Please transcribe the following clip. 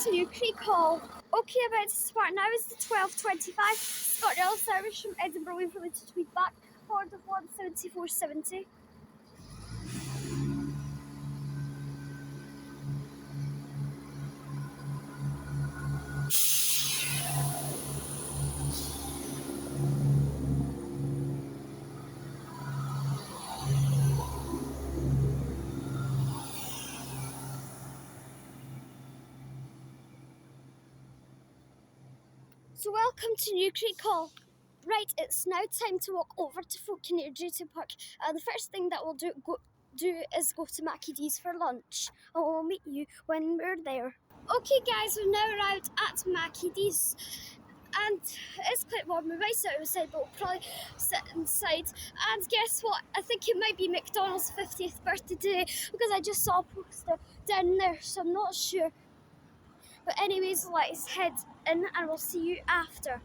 to New Creek Hall. Okay, about to start now is the 12:25. Scott Rail service from Edinburgh Waverley to Tweed back, forward of 174.70. So welcome to New Creek Hall. Right, it's now time to walk over to Kinnaird Duty Park. The first thing that we'll do is go to Mackie D's for lunch, and we'll meet you when we're there. Okay guys, we've now arrived at Mackie D's, and it's quite warm. We might sit outside, but we'll probably sit inside. And guess what? I think it might be McDonald's 50th birthday today, because I just saw a poster down there, so I'm not sure. But anyways, let's head in and we'll see you after.